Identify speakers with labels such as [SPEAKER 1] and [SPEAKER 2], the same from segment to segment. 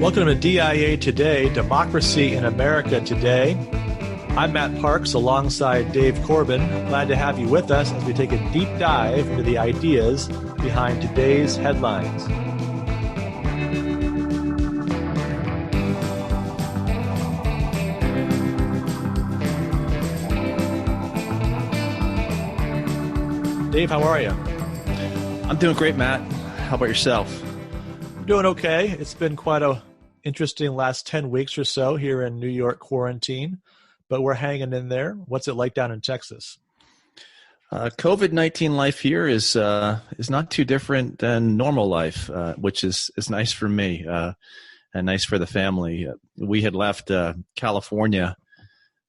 [SPEAKER 1] Welcome to DIA Today, Democracy in America Today. I'm Matt Parks alongside Dave Corbin. Glad to have you with us as we take a deep dive into the ideas behind today's headlines. Dave, how are you?
[SPEAKER 2] I'm doing great, Matt. How about yourself?
[SPEAKER 1] I'm doing okay. It's been quite a interesting last 10 weeks or so here in New York quarantine, but we're hanging in there. What's it like down in Texas?
[SPEAKER 2] COVID-19 life here is not too different than normal life, which is nice for me and nice for the family. We had left California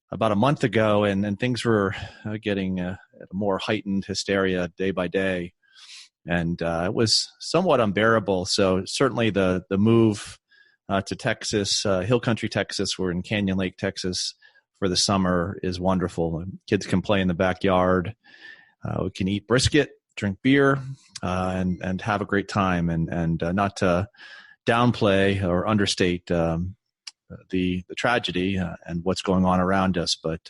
[SPEAKER 2] about a month ago, and things were getting more heightened hysteria day by day, and it was somewhat unbearable. So certainly the move to Texas, Hill Country, Texas. We're in Canyon Lake, Texas for the summer is wonderful. Kids can play in the backyard. We can eat brisket, drink beer, and have a great time. And not to downplay or understate the tragedy and what's going on around us, but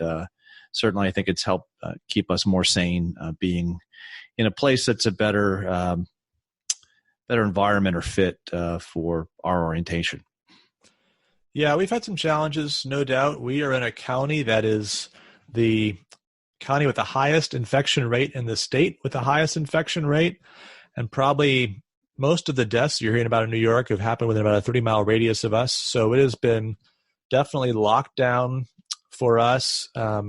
[SPEAKER 2] certainly I think it's helped keep us more sane, being in a place that's a better environment or fit for our orientation.
[SPEAKER 1] Yeah, we've had some challenges, no doubt. We are in a county that is the county with the highest infection rate in the state, with the highest infection rate, and probably most of the deaths you're hearing about in New York have happened within about a 30-mile radius of us. So it has been definitely locked down for us. I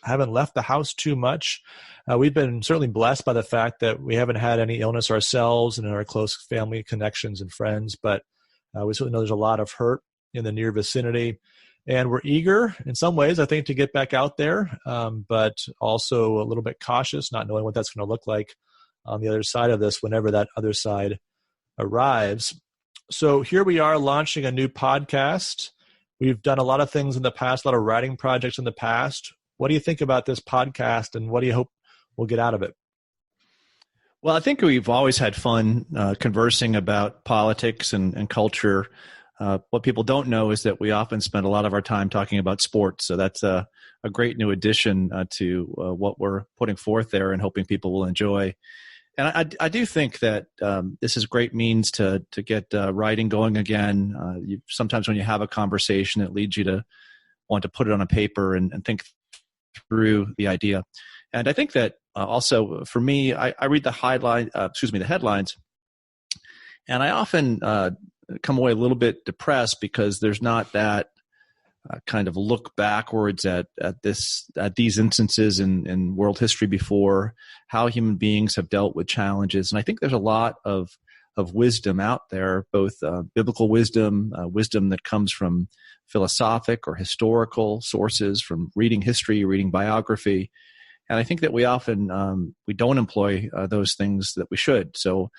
[SPEAKER 1] haven't left the house too much. We've been certainly blessed by the fact that we haven't had any illness ourselves and in our close family connections and friends, but we certainly know there's a lot of hurt in the near vicinity. And we're eager in some ways, I think, to get back out there, but also a little bit cautious, not knowing what that's going to look like on the other side of this whenever that other side arrives. So here we are launching a new podcast. We've done a lot of things in the past, a lot of writing projects in the past. What do you think about this podcast, and what do you hope we'll get out of it?
[SPEAKER 2] Well, I think we've always had fun conversing about politics and culture. What people don't know is that we often spend a lot of our time talking about sports. So that's a great new addition to what we're putting forth there and hoping people will enjoy. And I do think that this is a great means to get writing going again. Sometimes when you have a conversation, it leads you to want to put it on a paper and think through the idea. And I think that also for me, I read the headlines, and I often come away a little bit depressed because there's not that kind of look backwards at these instances in world history before, how human beings have dealt with challenges. And I think there's a lot of wisdom out there, both biblical wisdom, wisdom that comes from philosophic or historical sources, from reading history, reading biography. And I think that we often we don't employ those things that we should. So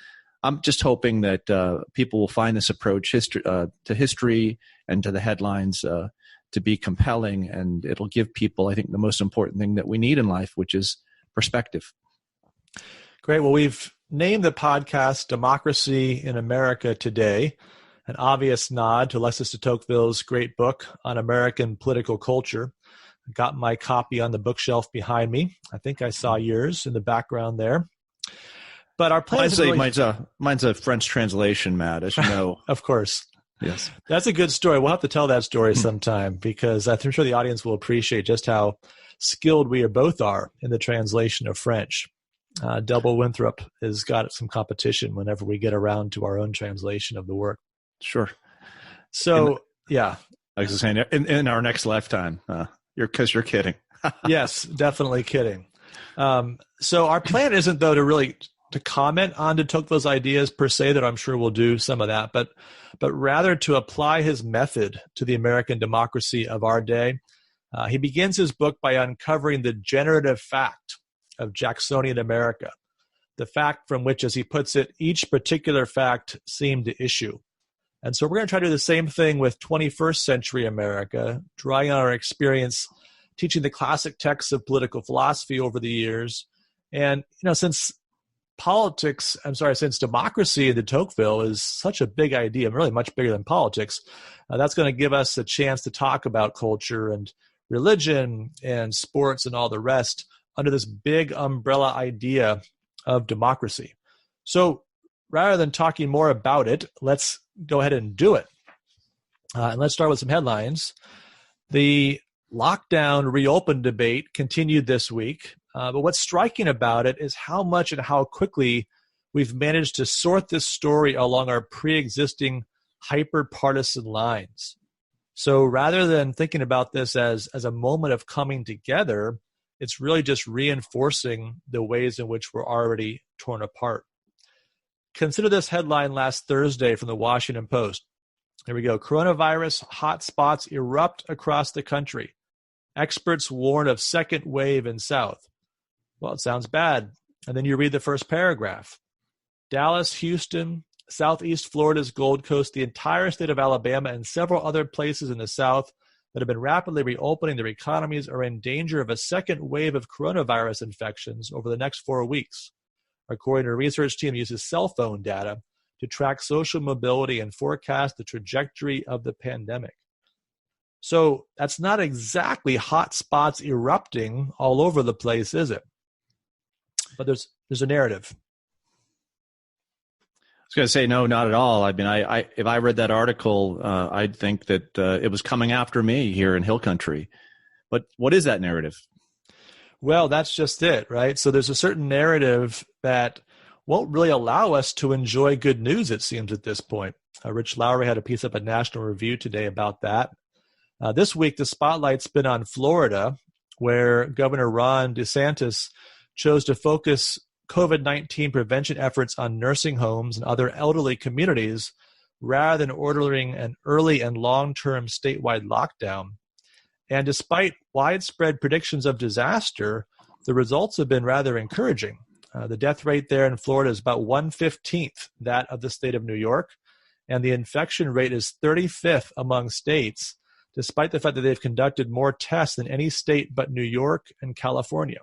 [SPEAKER 2] I'm just hoping that people will find this approach to history and to the headlines to be compelling, and it'll give people, I think, the most important thing that we need in life, which is perspective.
[SPEAKER 1] Great. Well, we've named the podcast Democracy in America Today, an obvious nod to Alexis de Tocqueville's great book on American political culture. I got my copy on the bookshelf behind me. I think I saw yours in the background there. But our plan
[SPEAKER 2] mine's a French translation, Matt, as you know.
[SPEAKER 1] Of course.
[SPEAKER 2] Yes.
[SPEAKER 1] That's a good story. We'll have to tell that story sometime, because I'm sure the audience will appreciate just how skilled we both are in the translation of French. Double Winthrop has got some competition whenever we get around to our own translation of the work.
[SPEAKER 2] Sure.
[SPEAKER 1] So, yeah.
[SPEAKER 2] I was saying, in our next lifetime, because you're kidding.
[SPEAKER 1] Yes, definitely kidding. So our plan isn't, though, to comment on de Tocqueville's ideas per se, that I'm sure we'll do some of that, but rather to apply his method to the American democracy of our day. He begins his book by uncovering the generative fact of Jacksonian America, the fact from which, as he puts it, each particular fact seemed to issue. And so we're going to try to do the same thing with 21st century America, drawing on our experience teaching the classic texts of political philosophy over the years. And, since since democracy into Tocqueville is such a big idea, really much bigger than politics, that's going to give us a chance to talk about culture and religion and sports and all the rest under this big umbrella idea of democracy. So rather than talking more about it, let's go ahead and do it. And let's start with some headlines. The lockdown reopen debate continued this week. But what's striking about it is how much and how quickly we've managed to sort this story along our pre-existing hyper-partisan lines. So rather than thinking about this as a moment of coming together, it's really just reinforcing the ways in which we're already torn apart. Consider this headline last Thursday from the Washington Post. Here we go. Coronavirus hotspots erupt across the country. Experts warn of second wave in South. Well, it sounds bad. And then you read the first paragraph. Dallas, Houston, Southeast Florida's Gold Coast, the entire state of Alabama, and several other places in the South that have been rapidly reopening their economies are in danger of a second wave of coronavirus infections over the next 4 weeks, according to a research team that uses cell phone data to track social mobility and forecast the trajectory of the pandemic. So that's not exactly hot spots erupting all over the place, is it? But there's a narrative.
[SPEAKER 2] I was going to say, no, not at all. I mean, if I read that article, I'd think that it was coming after me here in Hill Country. But what is that narrative?
[SPEAKER 1] Well, that's just it, right? So there's a certain narrative that won't really allow us to enjoy good news, it seems, at this point. Rich Lowry had a piece up at National Review today about that. This week, the spotlight's been on Florida, where Governor Ron DeSantis chose to focus COVID-19 prevention efforts on nursing homes and other elderly communities rather than ordering an early and long-term statewide lockdown. And despite widespread predictions of disaster, the results have been rather encouraging. The death rate there in Florida is about 1/15 that of the state of New York, and the infection rate is 35th among states, despite the fact that they've conducted more tests than any state but New York and California.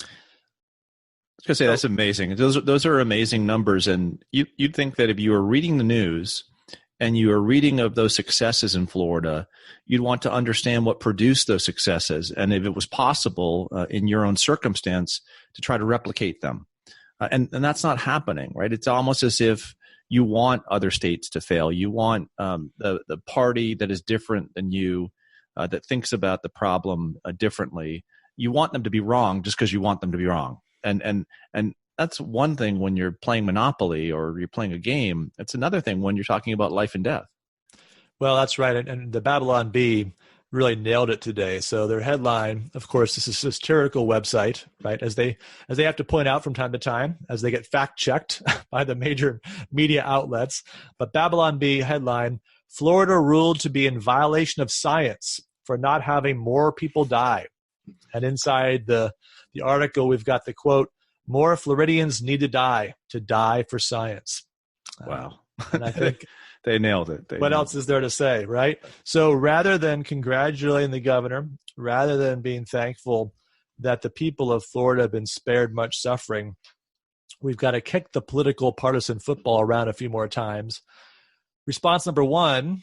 [SPEAKER 2] I was going to say, that's amazing. Those are amazing numbers. And you'd think that if you were reading the news and you were reading of those successes in Florida, you'd want to understand what produced those successes. And if it was possible in your own circumstance to try to replicate them. And that's not happening, right? It's almost as if you want other states to fail. You want the party that is different than you, that thinks about the problem differently. You want them to be wrong just because you want them to be wrong. And that's one thing when you're playing Monopoly or you're playing a game. It's another thing when you're talking about life and death.
[SPEAKER 1] Well, that's right. And the Babylon Bee really nailed it today. So their headline, of course, this is a satirical website, right? As they have to point out from time to time, as they get fact-checked by the major media outlets. But Babylon Bee headline, Florida ruled to be in violation of science for not having more people die. And inside the article, we've got the quote, more Floridians need to die for science.
[SPEAKER 2] Wow.
[SPEAKER 1] And I think
[SPEAKER 2] they nailed it.
[SPEAKER 1] What else is there to say, right? So rather than congratulating the governor, rather than being thankful that the people of Florida have been spared much suffering, we've got to kick the political partisan football around a few more times. Response number one,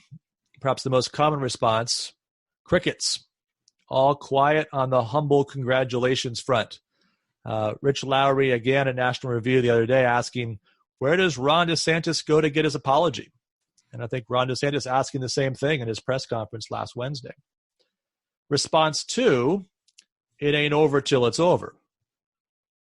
[SPEAKER 1] perhaps the most common response, crickets. All quiet on the humble congratulations front. Rich Lowry, again at National Review the other day, asking, where does Ron DeSantis go to get his apology? And I think Ron DeSantis asking the same thing in his press conference last Wednesday. Response two, it ain't over till it's over.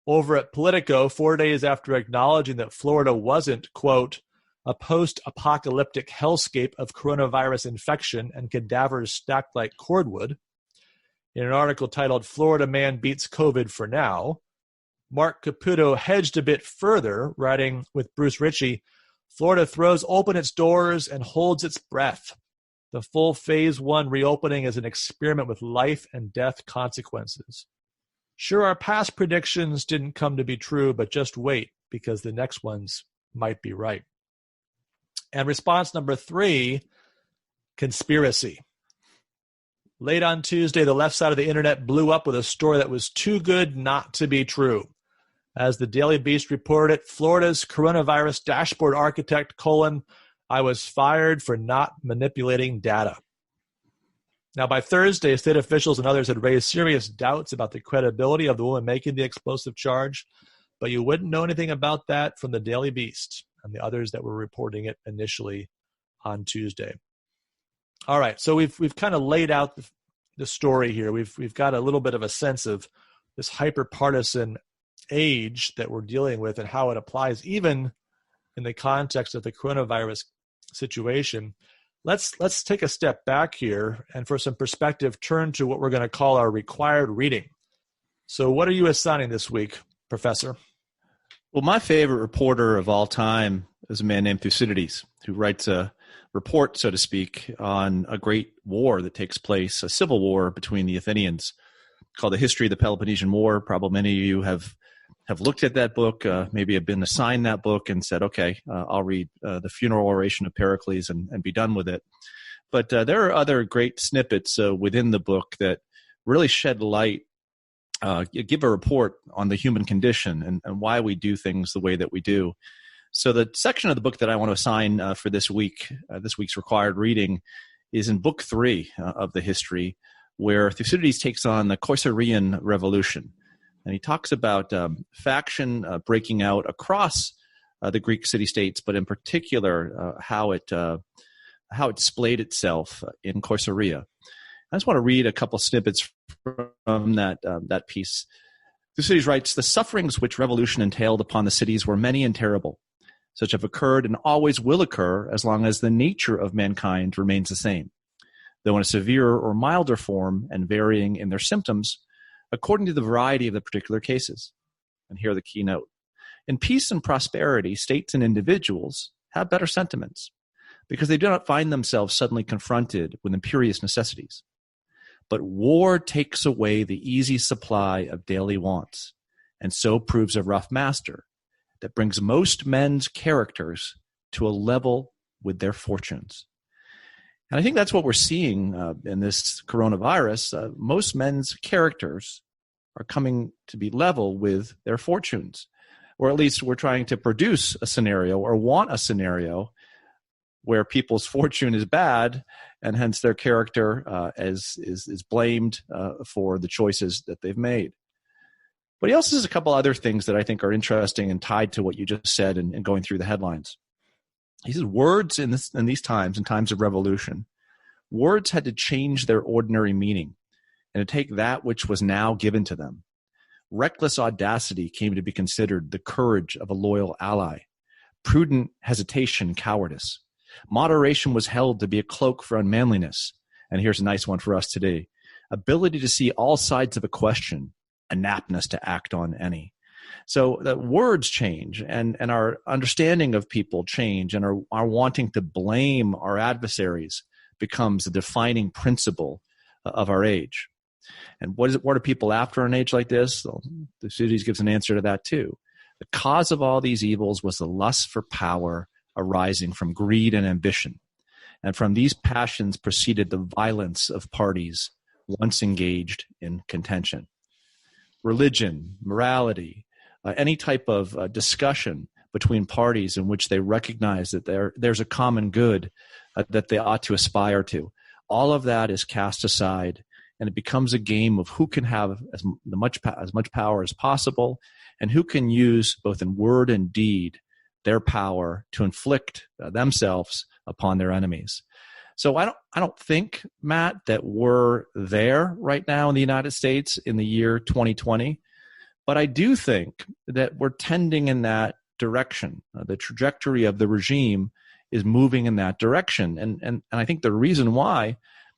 [SPEAKER 1] Over at Politico, 4 days after acknowledging that Florida wasn't, quote, a post-apocalyptic hellscape of coronavirus infection and cadavers stacked like cordwood, in an article titled Florida Man Beats COVID for Now, Mark Caputo hedged a bit further, writing with Bruce Ritchie, Florida throws open its doors and holds its breath. The full phase one reopening is an experiment with life and death consequences. Sure, our past predictions didn't come to be true, but just wait, because the next ones might be right. And response number three, conspiracy. Late on Tuesday, the left side of the internet blew up with a story that was too good not to be true. As the Daily Beast reported it, Florida's coronavirus dashboard architect, I was fired for not manipulating data. Now, by Thursday, state officials and others had raised serious doubts about the credibility of the woman making the explosive charge, but you wouldn't know anything about that from the Daily Beast and the others that were reporting it initially on Tuesday. All right, so we've kind of laid out the story here. We've got a little bit of a sense of this hyper-partisan age that we're dealing with and how it applies even in the context of the coronavirus situation. Let's take a step back here and for some perspective, turn to what we're going to call our required reading. So what are you assigning this week, Professor?
[SPEAKER 2] Well, my favorite reporter of all time is a man named Thucydides, who writes a report, so to speak, on a great war that takes place, a civil war between the Athenians called The History of the Peloponnesian War. Probably many of you have looked at that book, maybe have been assigned that book and said, okay, I'll read the funeral oration of Pericles and be done with it. But there are other great snippets within the book that really shed light, give a report on the human condition and why we do things the way that we do. So the section of the book that I want to assign for this week's required reading is in Book 3 of the History, where Thucydides takes on the Corcyraean Revolution. And he talks about faction breaking out across the Greek city-states, but in particular how it displayed itself in Corcyra. I just want to read a couple snippets from that piece. Thucydides writes, "The sufferings which revolution entailed upon the cities were many and terrible. Such have occurred and always will occur as long as the nature of mankind remains the same, though in a severer or milder form and varying in their symptoms, according to the variety of the particular cases." And here are the keynote. "In peace and prosperity, states and individuals have better sentiments, because they do not find themselves suddenly confronted with imperious necessities. But war takes away the easy supply of daily wants, and so proves a rough master that brings most men's characters to a level with their fortunes." And I think that's what we're seeing in this coronavirus. Most men's characters are coming to be level with their fortunes, or at least we're trying to produce a scenario or want a scenario where people's fortune is bad and hence their character is blamed for the choices that they've made. But he also says a couple other things that I think are interesting and tied to what you just said and going through the headlines. He says words in these times, in times of revolution, words had to change their ordinary meaning and to take that which was now given to them. Reckless audacity came to be considered the courage of a loyal ally. Prudent hesitation, cowardice. Moderation was held to be a cloak for unmanliness. And here's a nice one for us today. Ability to see all sides of a question, inaptness to act on any. So the words change and our understanding of people change, and our wanting to blame our adversaries becomes the defining principle of our age. And what are people after an age like this? Well, Thucydides gives an answer to that too. The cause of all these evils was the lust for power arising from greed and ambition. And from these passions proceeded the violence of parties once engaged in contention. Religion, morality, any type of discussion between parties in which they recognize that there's a common good that they ought to aspire to. All of that is cast aside, and it becomes a game of who can have as much power as possible, and who can use both in word and deed their power to inflict themselves upon their enemies. So I don't think, Matt, that we're there right now in the United States in the year 2020, but I do think that we're tending in that direction. The trajectory of the regime is moving in that direction. And I think the reason why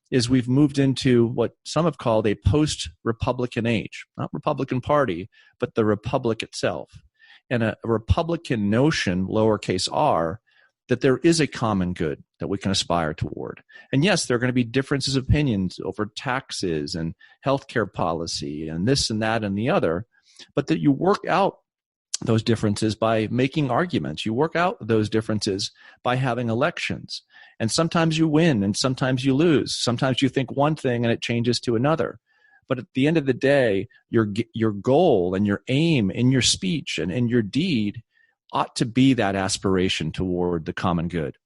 [SPEAKER 2] is we've moved into what some have called a post-Republican age, not Republican Party, but the Republic itself. And a Republican notion, lowercase r, that there is a common good that we can aspire toward. And yes, there are going to be differences of opinions over taxes and healthcare policy and this and that and the other, but that you work out those differences by making arguments. You work out those differences by having elections. And sometimes you win and sometimes you lose. Sometimes you think one thing and it changes to another. But at the end of the day, your goal and your aim in your speech and in your deed ought to be that aspiration toward the common good.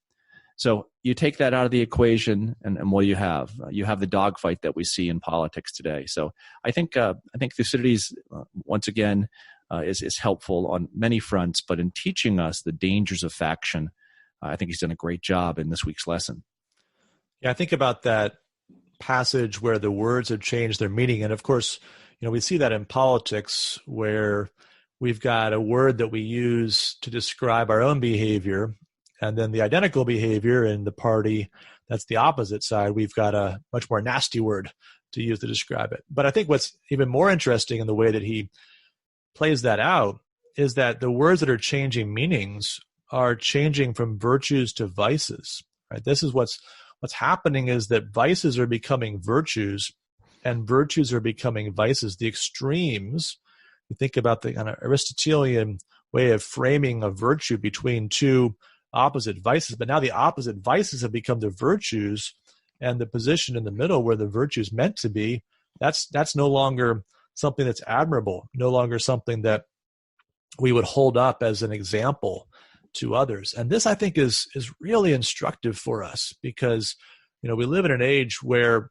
[SPEAKER 2] So you take that out of the equation, and what do you have? You have the dogfight that we see in politics today. So I think Thucydides, once again, is helpful on many fronts, but in teaching us the dangers of faction, I think he's done a great job in this week's lesson.
[SPEAKER 1] Yeah, I think about that passage where the words have changed their meaning. And of course, we see that in politics where we've got a word that we use to describe our own behavior, and then the identical behavior in the party that's the opposite side, we've got a much more nasty word to use to describe it. But I think what's even more interesting in the way that he plays that out is that the words that are changing meanings are changing from virtues to vices. Right? This is what's happening, is that vices are becoming virtues and virtues are becoming vices. The extremes, you think about the kind of Aristotelian way of framing a virtue between two opposite vices, but now the opposite vices have become the virtues, and the position in the middle where the virtue is meant to be, that's no longer something that's admirable, no longer something that we would hold up as an example to others. And this, I think, is really instructive for us, because we live in an age where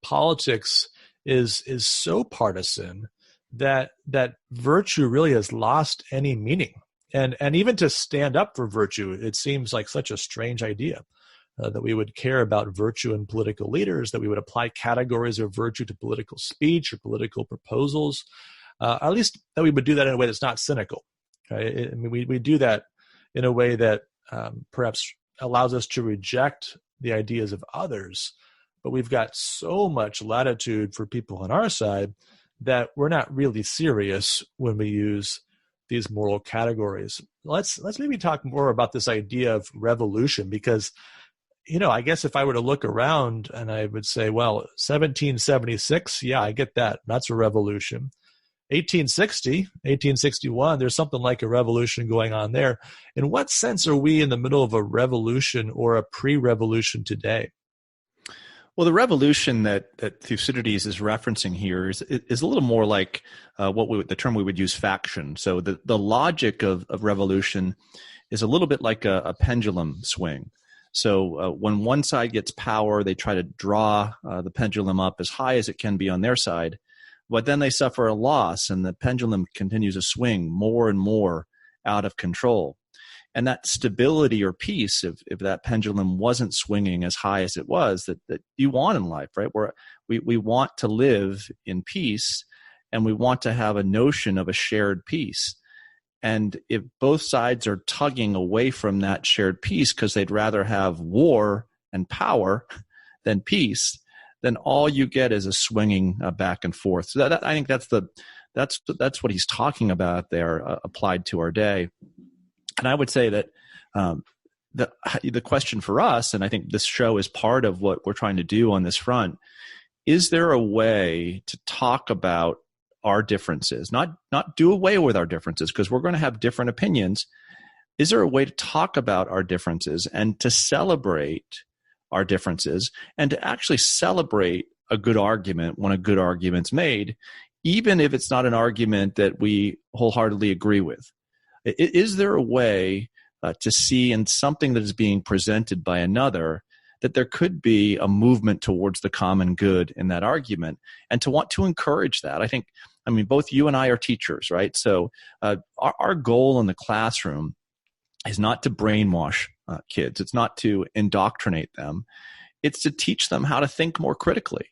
[SPEAKER 1] politics is so partisan that virtue really has lost any meaning. And even to stand up for virtue, it seems like such a strange idea, that we would care about virtue in political leaders, that we would apply categories of virtue to political speech or political proposals, at least that we would do that in a way that's not cynical. Right? I mean, we do that in a way that perhaps allows us to reject the ideas of others, but we've got so much latitude for people on our side that we're not really serious when we use these moral categories. Let's maybe talk more about this idea of revolution, because I guess if I were to look around and I would say, well, 1776, yeah, I get that. That's a revolution. 1860, 1861, there's something like a revolution going on there. In what sense are we in the middle of a revolution or a pre-revolution today?
[SPEAKER 2] Well, the revolution that Thucydides is referencing here is a little more like the term we would use, faction. So the logic of revolution is a little bit like a pendulum swing. So when one side gets power, they try to draw the pendulum up as high as it can be on their side, but then they suffer a loss and the pendulum continues to swing more and more out of control. And that stability or peace, if that pendulum wasn't swinging as high as it was, that you want in life, right? Where we want to live in peace, and we want to have a notion of a shared peace. And if both sides are tugging away from that shared peace because they'd rather have war and power than peace, then all you get is a swinging back and forth. So I think that's what he's talking about there, applied to our day. And I would say that the question for us, and I think this show is part of what we're trying to do on this front, is there a way to talk about our differences, not do away with our differences, because we're going to have different opinions. Is there a way to talk about our differences and to celebrate our differences and to actually celebrate a good argument when a good argument's made, even if it's not an argument that we wholeheartedly agree with? Is there a way to see in something that is being presented by another that there could be a movement towards the common good in that argument, and to want to encourage that? I mean, both you and I are teachers, right? So our goal in the classroom is not to brainwash kids. It's not to indoctrinate them. It's to teach them how to think more critically.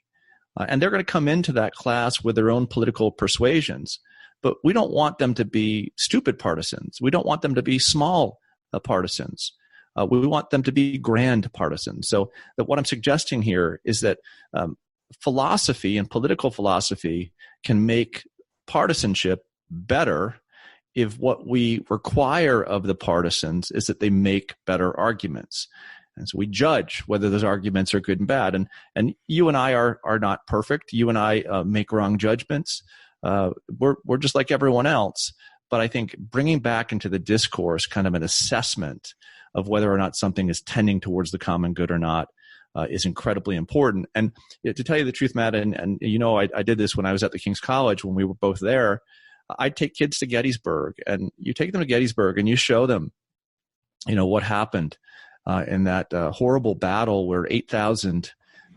[SPEAKER 2] And they're going to come into that class with their own political persuasions. But we don't want them to be stupid partisans. We don't want them to be small partisans. We want them to be grand partisans. So what I'm suggesting here is that philosophy and political philosophy can make partisanship better if what we require of the partisans is that they make better arguments. And so we judge whether those arguments are good and bad. And you and I are not perfect. You and I make wrong judgments. We're just like everyone else. But I think bringing back into the discourse kind of an assessment of whether or not something is tending towards the common good or not, is incredibly important. And to tell you the truth, Matt, and I did this when I was at the King's College when we were both there. I'd take kids to Gettysburg, and you take them to Gettysburg and you show them, what happened in that horrible battle where 8,000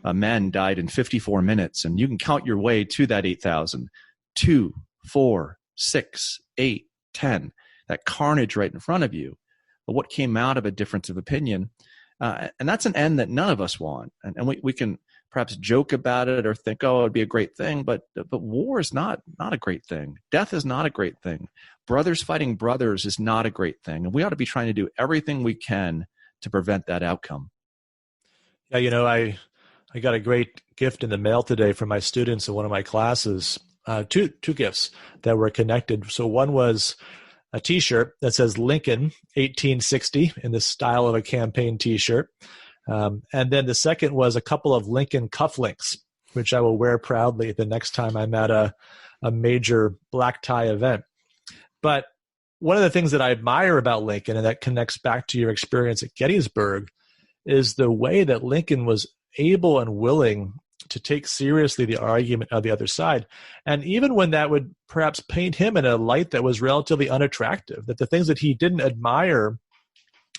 [SPEAKER 2] men died in 54 minutes. And you can count your way to that 8,000. 2, 4, 6, 8, 10. That carnage right in front of you. But what came out of a difference of opinion, and that's an end that none of us want. And we can perhaps joke about it or think, oh, it'd be a great thing. But war is not a great thing. Death is not a great thing. Brothers fighting brothers is not a great thing. And we ought to be trying to do everything we can to prevent that outcome.
[SPEAKER 1] Yeah, I got a great gift in the mail today from my students in one of my classes. Two gifts that were connected. So one was a T-shirt that says Lincoln 1860 in the style of a campaign T-shirt. And then the second was a couple of Lincoln cufflinks, which I will wear proudly the next time I'm at a major black tie event. But one of the things that I admire about Lincoln, and that connects back to your experience at Gettysburg, is the way that Lincoln was able and willing to take seriously the argument of the other side. And even when that would perhaps paint him in a light that was relatively unattractive, that the things that he didn't admire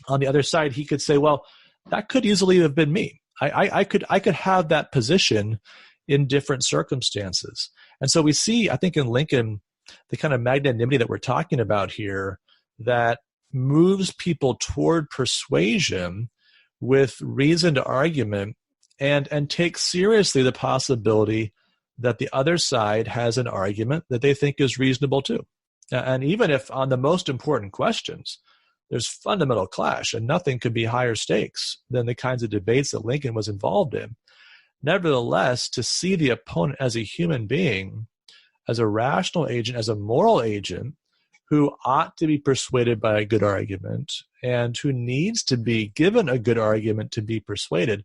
[SPEAKER 1] on the other side, he could say, well, that could easily have been me. I could have that position in different circumstances. And so we see, I think in Lincoln, the kind of magnanimity that we're talking about here that moves people toward persuasion with reasoned argument and takes seriously the possibility that the other side has an argument that they think is reasonable too. And even if on the most important questions, there's fundamental clash and nothing could be higher stakes than the kinds of debates that Lincoln was involved in. Nevertheless, to see the opponent as a human being, as a rational agent, as a moral agent who ought to be persuaded by a good argument and who needs to be given a good argument to be persuaded,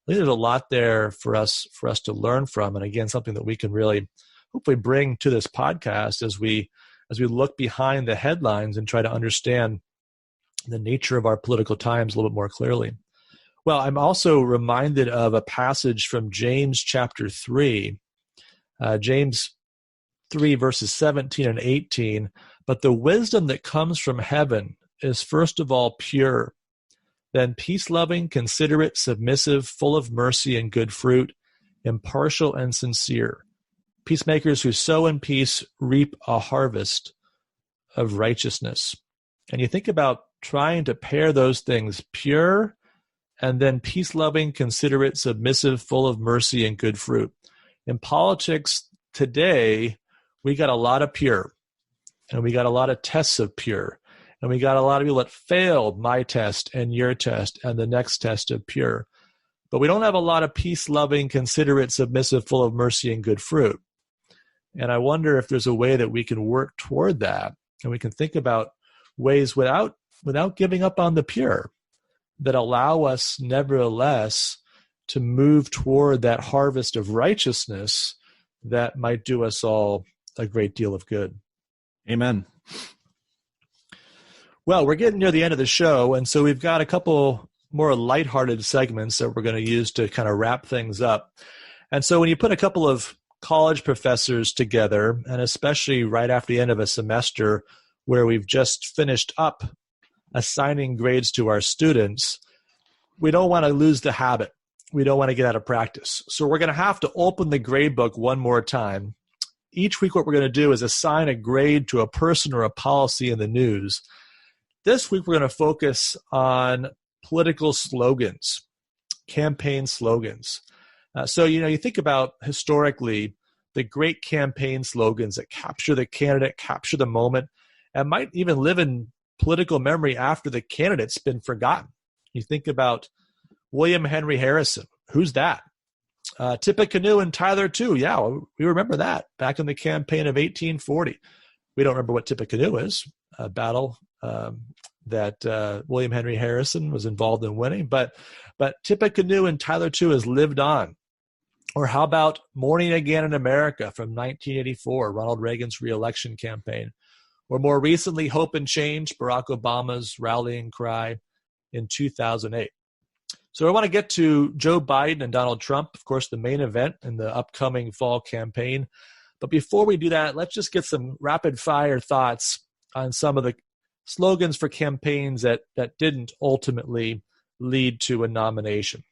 [SPEAKER 1] I think there's a lot there for us to learn from. And again, something that we can really hopefully bring to this podcast as we look behind the headlines and try to understand the nature of our political times a little bit more clearly. Well, I'm also reminded of a passage from James chapter 3, James 3 verses 17 and 18. But the wisdom that comes from heaven is first of all pure, then peace-loving, considerate, submissive, full of mercy and good fruit, impartial and sincere. Peacemakers who sow in peace reap a harvest of righteousness. And you think about trying to pair those things, pure and then peace-loving, considerate, submissive, full of mercy and good fruit. In politics today, we got a lot of pure, and we got a lot of tests of pure. And we got a lot of people that failed my test and your test and the next test of pure. But we don't have a lot of peace-loving, considerate, submissive, full of mercy and good fruit. And I wonder if there's a way that we can work toward that. And we can think about ways without giving up on the pure that allow us nevertheless to move toward that harvest of righteousness that might do us all a great deal of good.
[SPEAKER 2] Amen.
[SPEAKER 1] Well, we're getting near the end of the show, and so we've got a couple more lighthearted segments that we're going to use to kind of wrap things up. And so when you put a couple of college professors together, and especially right after the end of a semester where we've just finished up assigning grades to our students, we don't want to lose the habit. We don't want to get out of practice. So we're going to have to open the grade book one more time. Each week what we're going to do is assign a grade to a person or a policy in the news. This week, we're going to focus on political slogans, campaign slogans. So, you think about historically the great campaign slogans that capture the candidate, capture the moment, and might even live in political memory after the candidate's been forgotten. You think about William Henry Harrison. Who's that? Tippecanoe and Tyler too. Yeah, we remember that back in the campaign of 1840. We don't remember what Tippecanoe is, a battle that William Henry Harrison was involved in winning. But Tippecanoe and Tyler too has lived on. Or how about Morning Again in America from 1984, Ronald Reagan's re-election campaign? Or more recently, Hope and Change, Barack Obama's rallying cry in 2008. So I want to get to Joe Biden and Donald Trump, of course, the main event in the upcoming fall campaign. But before we do that, let's just get some rapid fire thoughts on some of the slogans for campaigns that didn't ultimately lead to a nomination.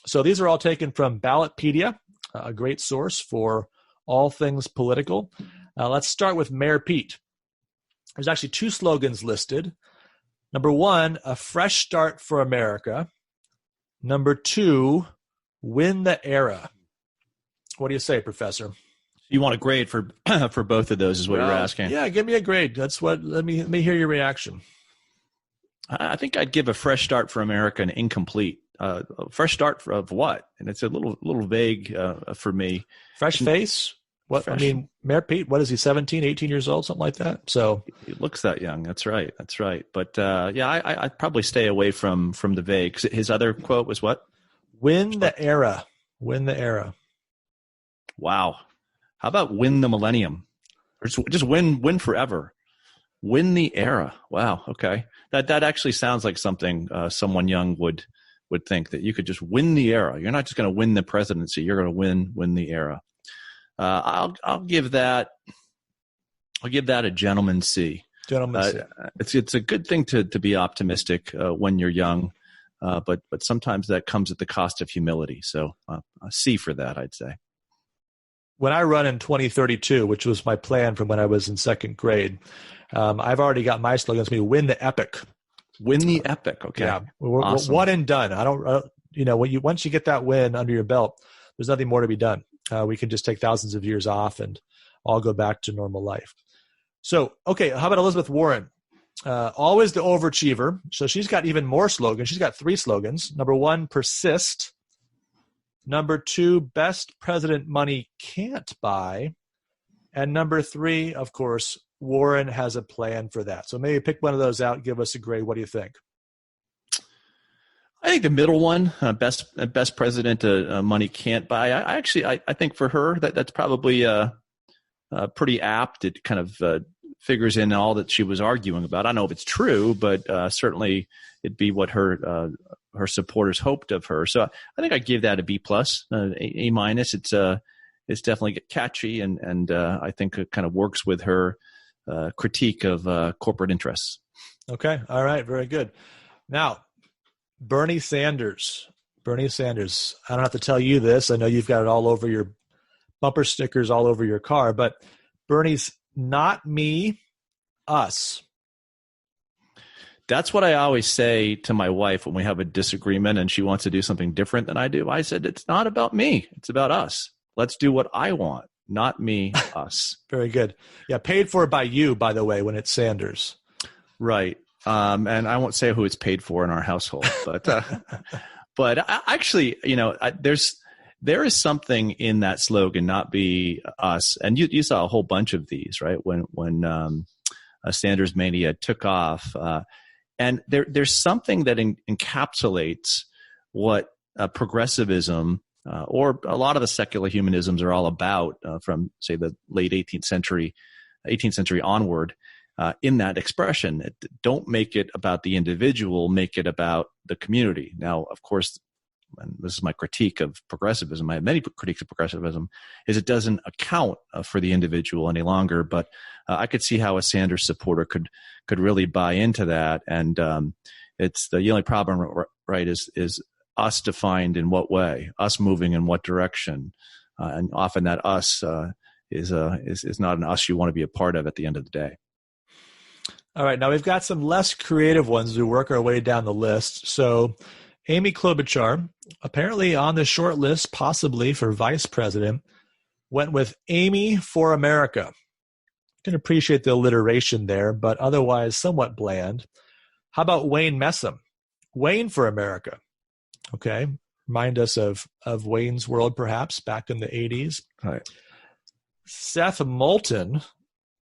[SPEAKER 1] So these are all taken from Ballotpedia, a great source for all things political. Let's start with Mayor Pete. There's actually 2 slogans listed. Number 1, a fresh start for America. Number 2, win the era. What do you say, Professor?
[SPEAKER 2] You want a grade for for both of those is what you're asking.
[SPEAKER 1] Yeah, give me a grade. That's what. Let me hear your reaction.
[SPEAKER 2] I think I'd give a fresh start for America an incomplete. A fresh start of what? And it's a little vague for me.
[SPEAKER 1] Fresh face? What? Fresh. I mean, Mayor Pete, what is he, 17, 18 years old, something like that? So
[SPEAKER 2] he looks that young. That's right. But I'd probably stay away from the vague. His other quote was what?
[SPEAKER 1] Win the era. Win the era.
[SPEAKER 2] Wow. How about win the millennium? Or just win forever. Win the era. Wow. Okay. That actually sounds like something someone young would think, that you could just win the era. You're not just going to win the presidency. You're going to win the era. I'll give that a gentleman C.
[SPEAKER 1] Gentleman C.
[SPEAKER 2] It's a good thing to be optimistic when you're young, but sometimes that comes at the cost of humility. So a C for that, I'd say.
[SPEAKER 1] When I run in 2032, which was my plan from when I was in second grade, I've already got my slogan. It's going to be win the epic.
[SPEAKER 2] Win the epic. Okay.
[SPEAKER 1] Yeah.
[SPEAKER 2] Awesome.
[SPEAKER 1] One and done. Once you get that win under your belt, there's nothing more to be done. We can just take thousands of years off and all go back to normal life. So, okay, how about Elizabeth Warren? Always the overachiever. So she's got even more slogans. She's got 3 slogans. Number 1, persist. Number 2, best president money can't buy. And number 3, of course, Warren has a plan for that. So maybe pick one of those out and give us a grade. What do you think?
[SPEAKER 2] I think the middle one, best president money can't buy. I think for her that's probably pretty apt. It kind of figures in all that she was arguing about. I don't know if it's true, but certainly it'd be what her supporters hoped of her. So I think I'd give that a B plus, A minus. It's definitely catchy and I think it kind of works with her critique of corporate interests.
[SPEAKER 1] Okay. All right. Very good. Now, Bernie Sanders. I don't have to tell you this. I know you've got it all over your bumper stickers, all over your car, but Bernie's not me, us.
[SPEAKER 2] That's what I always say to my wife when we have a disagreement and she wants to do something different than I do. I said, it's not about me. It's about us. Let's do what I want, not me, us.
[SPEAKER 1] Very good. Yeah, paid for by you, by the way, when it's Sanders.
[SPEAKER 2] Right. And I won't say who it's paid for in our household, but actually, there is something in that slogan, not be us. And you saw a whole bunch of these, right? When Sanders mania took off, and there's something that encapsulates what progressivism or a lot of the secular humanisms are all about from, say, the late 18th century onward. In that expression, don't make it about the individual, make it about the community. Now, of course, and this is my critique of progressivism, I have many critiques of progressivism, is it doesn't account for the individual any longer. But I could see how a Sanders supporter could really buy into that. And it's the only problem, right, is us defined in what way, us moving in what direction. And often that us is not an us you want to be a part of at the end of the day.
[SPEAKER 1] All right, now we've got some less creative ones as we work our way down the list. So Amy Klobuchar, apparently on the short list, possibly for vice president, went with Amy for America. I can appreciate the alliteration there, but otherwise somewhat bland. How about Wayne Messam? Wayne for America. Okay, remind us of Wayne's World, perhaps, back in the 80s.
[SPEAKER 2] All right.
[SPEAKER 1] Seth Moulton,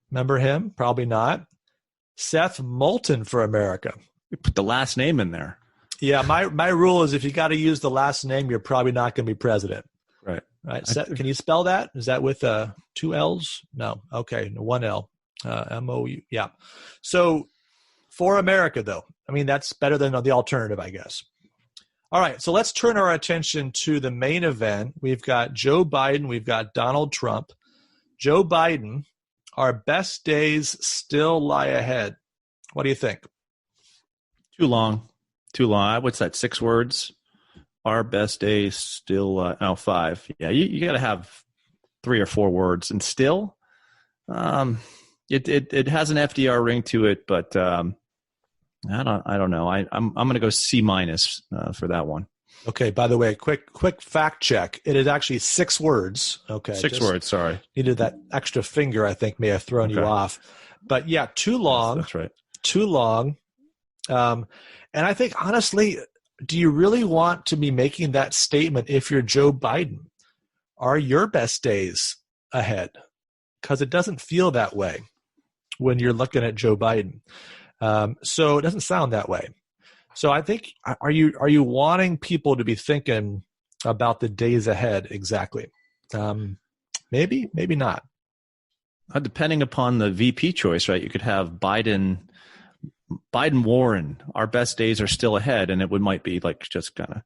[SPEAKER 1] remember him? Probably not. Seth Moulton for America.
[SPEAKER 2] You put the last name in there.
[SPEAKER 1] Yeah, my rule is if you got to use the last name, you're probably not going to be president.
[SPEAKER 2] Right.
[SPEAKER 1] Seth, can you spell that? Is that with 2 L's? No. Okay, 1 L. M-O-U. Yeah. So for America, though, I mean, that's better than the alternative, I guess. All right, so let's turn our attention to the main event. We've got Joe Biden, we've got Donald Trump. Joe Biden, our best days still lie ahead. What do you think?
[SPEAKER 2] Too long. What's that, 6 words? Our best days still, 5. Yeah, you got to have 3 or 4 words. And still, it has an FDR ring to it, but I don't know. I'm going to go C- for that one.
[SPEAKER 1] Okay. By the way, quick fact check. It is actually 6 words. Okay.
[SPEAKER 2] 6 words. Sorry.
[SPEAKER 1] Needed that extra finger. I think may have thrown you off. But yeah, too long.
[SPEAKER 2] That's right.
[SPEAKER 1] Too long. And I think honestly, do you really want to be making that statement if you're Joe Biden? Are your best days ahead? Because it doesn't feel that way when you're looking at Joe Biden. So it doesn't sound that way. So I think, are you wanting people to be thinking about the days ahead exactly? Maybe not.
[SPEAKER 2] Depending upon the VP choice, right? You could have Biden, Warren. Our best days are still ahead, and it might be like just kind of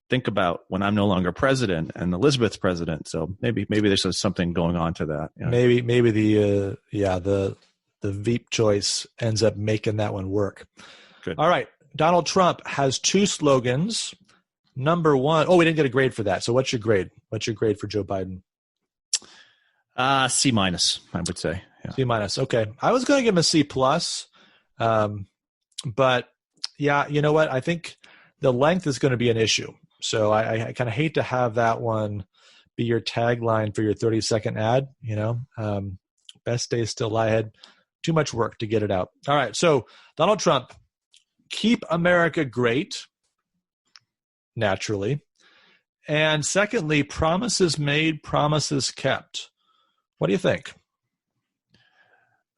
[SPEAKER 2] think about when I'm no longer president and Elizabeth's president. So maybe there's something going on to that. You know?
[SPEAKER 1] Maybe the Veep choice ends up making that one work.
[SPEAKER 2] Good.
[SPEAKER 1] All right. Donald Trump has 2 slogans. Number 1, we didn't get a grade for that. So what's your grade? What's your grade for Joe Biden?
[SPEAKER 2] C-, I would say. Yeah.
[SPEAKER 1] C-. Okay. I was going to give him a C+. But yeah, you know what? I think the length is going to be an issue. So I kind of hate to have that one be your tagline for your 30-second ad, best days still lie ahead. Too much work to get it out. All right. So Donald Trump, keep America great, naturally. And secondly, promises made, promises kept. What do you think?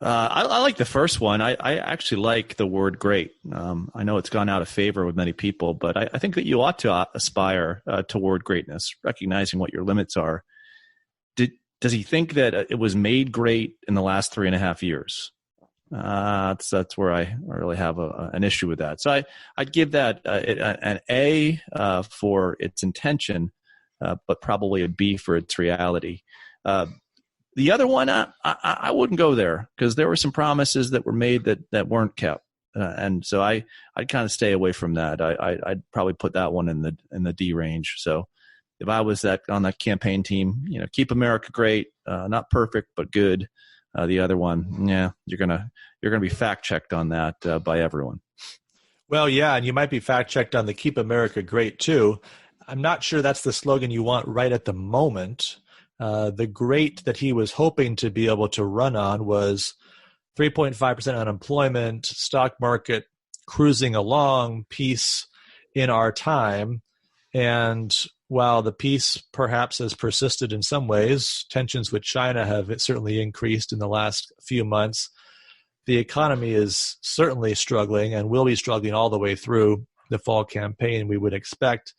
[SPEAKER 2] I like the first one. I actually like the word great. I know it's gone out of favor with many people, but I think that you ought to aspire toward greatness, recognizing what your limits are. Does he think that it was made great in the last 3.5 years? That's where I really have an issue with that. So I'd give that an A for its intention, but probably a B for its reality. The other one, I wouldn't go there because there were some promises that were made that weren't kept, and so I'd kind of stay away from that. I'd probably put that one in the D range. So if I was on that campaign team, keep America great, not perfect but good. The other one, you're gonna be fact checked on that by everyone.
[SPEAKER 1] Well, yeah, and you might be fact checked on the keep America great too. I'm not sure that's the slogan you want right at the moment. The great that he was hoping to be able to run on was 3.5% unemployment, stock market cruising along, peace in our time. And while the peace perhaps has persisted in some ways, tensions with China have certainly increased in the last few months. The economy is certainly struggling and will be struggling all the way through the fall campaign, we would expect.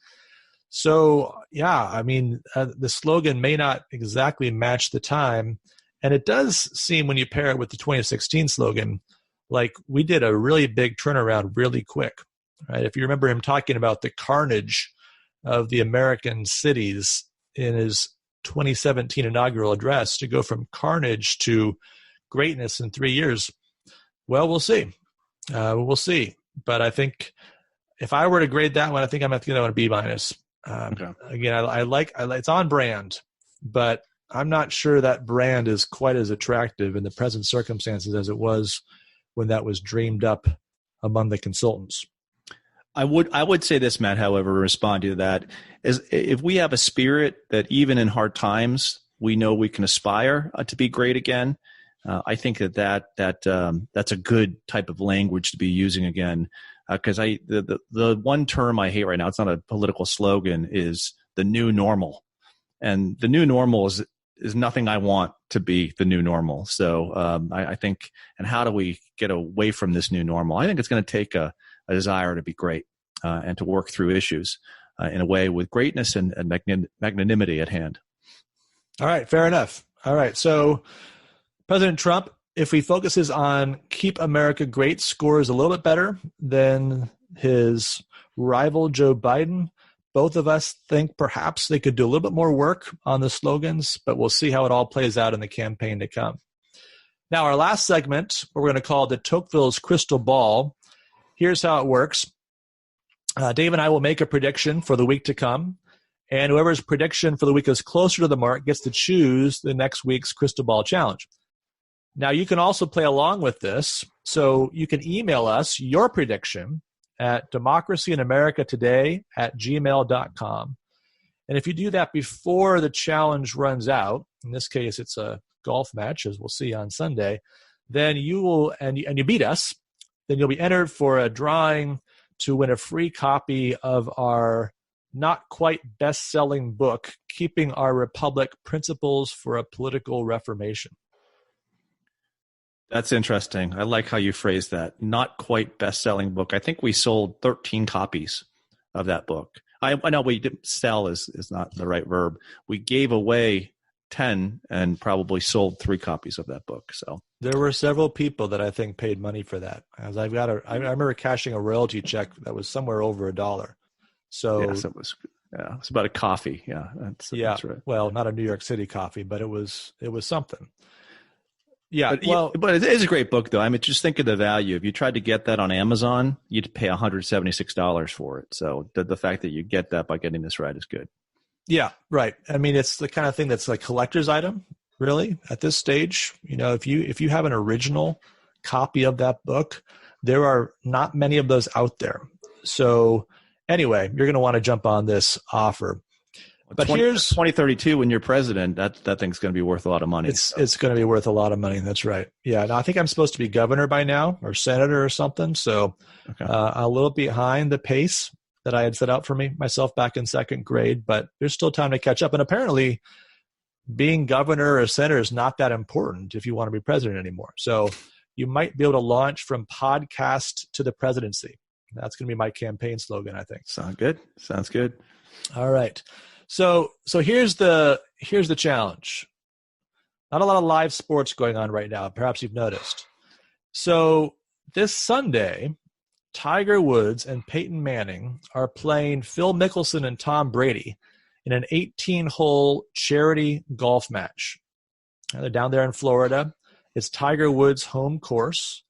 [SPEAKER 1] So, yeah, I mean, the slogan may not exactly match the time. And it does seem, when you pair it with the 2016 slogan, like we did a really big turnaround really quick, right? If you remember him talking about the carnage of the American cities in his 2017 inaugural address, to go from carnage to greatness in 3 years, well, we'll see. We'll see. But I think if I were to grade that one, I think I'm going to give it a B-.
[SPEAKER 2] Okay.
[SPEAKER 1] Again, I like it's on brand, but I'm not sure that brand is quite as attractive in the present circumstances as it was when that was dreamed up among the consultants.
[SPEAKER 2] I would say this, Matt, however, responding to that, is if we have a spirit that even in hard times, we know we can aspire to be great again, I think that's a good type of language to be using again. Because the one term I hate right now, it's not a political slogan, is the new normal. And the new normal is nothing I want to be the new normal. So I think, and how do we get away from this new normal? I think it's going to take a desire to be great and to work through issues in a way with greatness and magnanimity at hand.
[SPEAKER 1] All right, fair enough. All right, so President Trump, if he focuses on keep America great, scores a little bit better than his rival Joe Biden. both of us think perhaps they could do a little bit more work on the slogans, but we'll see how it all plays out in the campaign to come. Now, our last segment, we're going to call the Tocqueville's Crystal Ball. Here's how it works. Dave and I will make a prediction for the week to come, and whoever's prediction for the week is closer to the mark gets to choose the next week's Crystal Ball Challenge. Now, you can also play along with this, so you can email us your prediction at democracyinamericatoday@gmail.com. And if you do that before the challenge runs out, in this case it's a golf match, as we'll see on Sunday, then you will, and you beat us, then you'll be entered for a drawing to win a free copy of our not quite best-selling book, Keeping Our Republic: Principles for a Political Reformation.
[SPEAKER 2] That's interesting. I like how you phrased that. Not quite best-selling book. I think we sold 13 copies of that book. I know we didn't sell is not the right verb. We gave away 10 and probably sold 3 copies of that book. So
[SPEAKER 1] there were several people that I think paid money for that. As I remember cashing a royalty check that was somewhere over $1. So
[SPEAKER 2] yes, it was about a coffee. Yeah, that's right.
[SPEAKER 1] Well, not a New York City coffee, but it was something. Yeah,
[SPEAKER 2] but it is a great book, though. I mean, just think of the value. If you tried to get that on Amazon, you'd pay $176 for it. So the fact that you get that by getting this right is good.
[SPEAKER 1] Yeah, right. I mean, it's the kind of thing that's like collector's item, really, at this stage. You know, if you have an original copy of that book, there are not many of those out there. So anyway, you're going to want to jump on this offer. But here's
[SPEAKER 2] 2032 when you're president, that thing's going to be worth a lot of money.
[SPEAKER 1] It's going to be worth a lot of money. That's right. Yeah. And I think I'm supposed to be governor by now or senator or something. So a little behind the pace that I had set out for myself back in second grade, but there's still time to catch up. And apparently being governor or senator is not that important if you want to be president anymore. So you might be able to launch from podcast to the presidency. That's going to be my campaign slogan, I think.
[SPEAKER 2] Sounds good.
[SPEAKER 1] All right. So here's the challenge. Not a lot of live sports going on right now. Perhaps you've noticed. So this Sunday, Tiger Woods and Peyton Manning are playing Phil Mickelson and Tom Brady in an 18-hole charity golf match. They're down there in Florida. It's Tiger Woods' home course.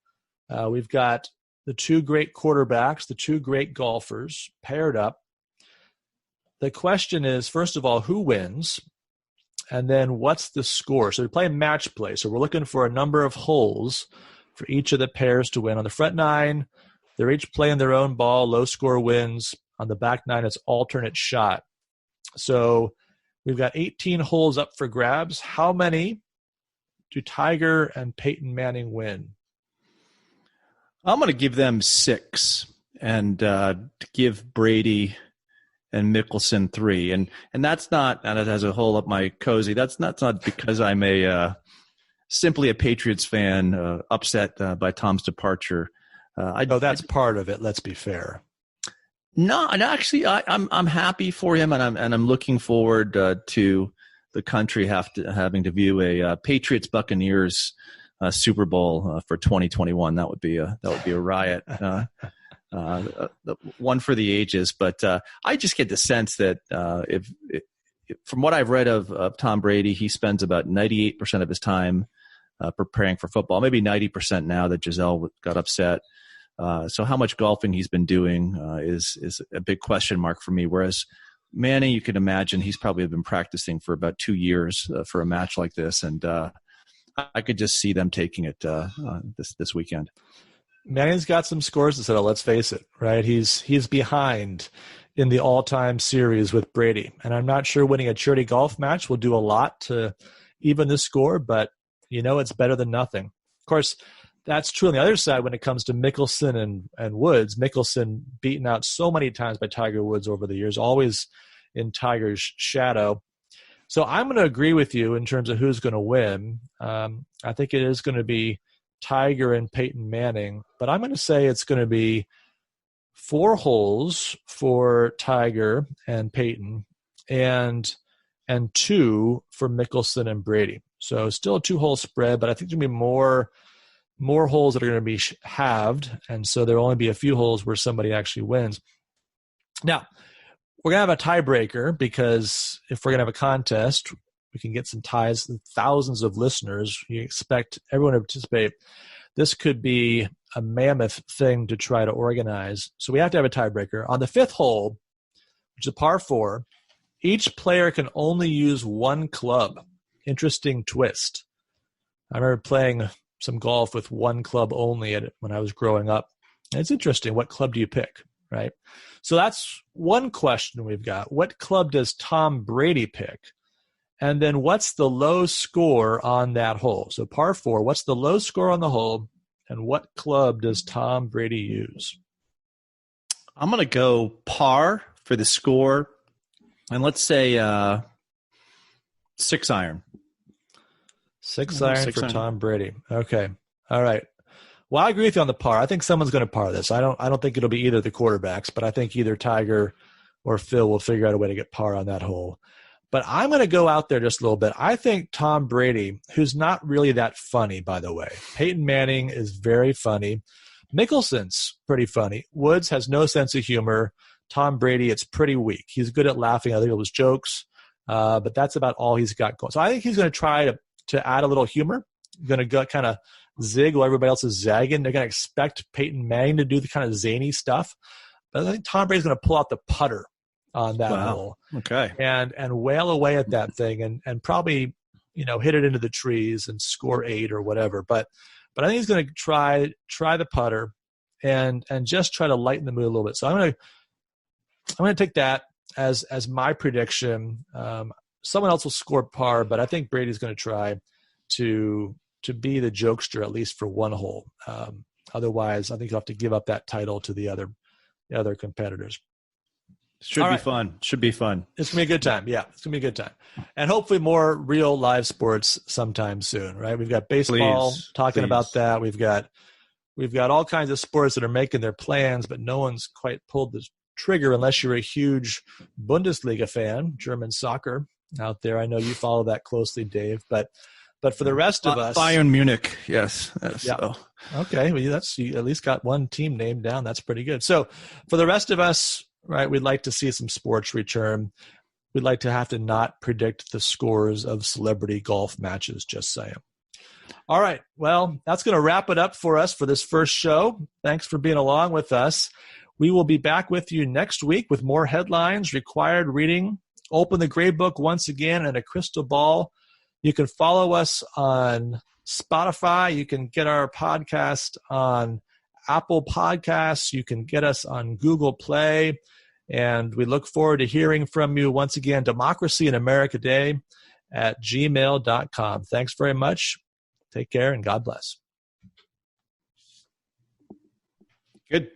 [SPEAKER 1] We've got the two great quarterbacks, the two great golfers paired up. The question is, first of all, who wins? And then what's the score? So they're playing match play. So we're looking for a number of holes for each of the pairs to win. On the front 9, they're each playing their own ball. Low score wins. On the back 9, it's alternate shot. So we've got 18 holes up for grabs. How many do Tiger and Peyton Manning win?
[SPEAKER 2] I'm going to give them 6 and give Brady and Mickelson 3, and that's not, and it has a hole up my cozy. That's not because I'm simply a Patriots fan, upset by Tom's departure.
[SPEAKER 1] That's part of it. Let's be fair.
[SPEAKER 2] No, and actually, I'm happy for him, and I'm looking forward to the country having to view a Patriots Buccaneers Super Bowl for 2021. That would be a riot. One for the ages, but I just get the sense that if from what I've read of Tom Brady, he spends about 98% of his time preparing for football, maybe 90% now that Giselle got upset. So how much golfing he's been doing is a big question mark for me. Whereas Manning, you can imagine he's probably been practicing for about 2 years for a match like this, and I could just see them taking it this weekend.
[SPEAKER 1] Manning's got some scores to settle, let's face it, right? He's behind in the all-time series with Brady. And I'm not sure winning a charity golf match will do a lot to even the score, but it's better than nothing. Of course, that's true on the other side when it comes to Mickelson and Woods. Mickelson beaten out so many times by Tiger Woods over the years, always in Tiger's shadow. So I'm going to agree with you in terms of who's going to win. I think it is going to be Tiger and Peyton Manning, but I'm going to say it's going to be 4 holes for Tiger and Peyton and 2 for Mickelson and Brady. So still a 2-hole spread, but I think there's going to be more holes that are going to be halved, and so there will only be a few holes where somebody actually wins. Now, we're going to have a tiebreaker because if we're going to have a contest, we can get some ties with thousands of listeners. You expect everyone to participate. This could be a mammoth thing to try to organize. So we have to have a tiebreaker. On the fifth hole, which is a par 4, each player can only use one club. Interesting twist. I remember playing some golf with one club only when I was growing up. And it's interesting. What club do you pick, right? So that's one question we've got. What club does Tom Brady pick? And then what's the low score on that hole? So par 4, what's the low score on the hole? And what club does Tom Brady use?
[SPEAKER 2] I'm going to go par for the score. And let's say 6 iron.
[SPEAKER 1] 6 iron for Tom Brady. Okay. All right. Well, I agree with you on the par. I think someone's going to par this. I don't think it'll be either of the quarterbacks, but I think either Tiger or Phil will figure out a way to get par on that hole. But I'm going to go out there just a little bit. I think Tom Brady, who's not really that funny, by the way. Peyton Manning is very funny. Mickelson's pretty funny. Woods has no sense of humor. Tom Brady, it's pretty weak. He's good at laughing at other people's jokes, but that's about all he's got going. So I think he's going to try to add a little humor. He's going to go kind of zig while everybody else is zagging. They're going to expect Peyton Manning to do the kind of zany stuff. But I think Tom Brady's going to pull out the putter on that hole.
[SPEAKER 2] Okay.
[SPEAKER 1] And wail away at that thing and probably, hit it into the trees and score 8 or whatever. But I think he's going to try the putter and just try to lighten the mood a little bit. So I'm going to take that as my prediction. Someone else will score par, but I think Brady's going to try to be the jokester at least for one hole. Otherwise, I think he'll have to give up that title to the other competitors.
[SPEAKER 2] Should be fun. Should be fun.
[SPEAKER 1] It's going to be a good time. Yeah, it's going to be a good time. And hopefully more real live sports sometime soon, right? We've got baseball talking about that. We've got all kinds of sports that are making their plans, but no one's quite pulled the trigger unless you're a huge Bundesliga fan, German soccer out there. I know you follow that closely, Dave, but for the rest of us,
[SPEAKER 2] Bayern Munich, yes.
[SPEAKER 1] Yeah. So. Okay, well, you at least got one team named down. That's pretty good. So for the rest of us, right, we'd like to see some sports return. We'd like to have to not predict the scores of celebrity golf matches, just saying. All right, well, that's going to wrap it up for us for this first show. Thanks for being along with us. We will be back with you next week with more headlines, required reading, open the grade book once again, and a crystal ball. You can follow us on Spotify. You can get our podcast on Apple Podcasts. You can get us on Google Play. And we look forward to hearing from you once again, democracyinamericatoday at gmail.com. Thanks very much. Take care and God bless.
[SPEAKER 2] Good.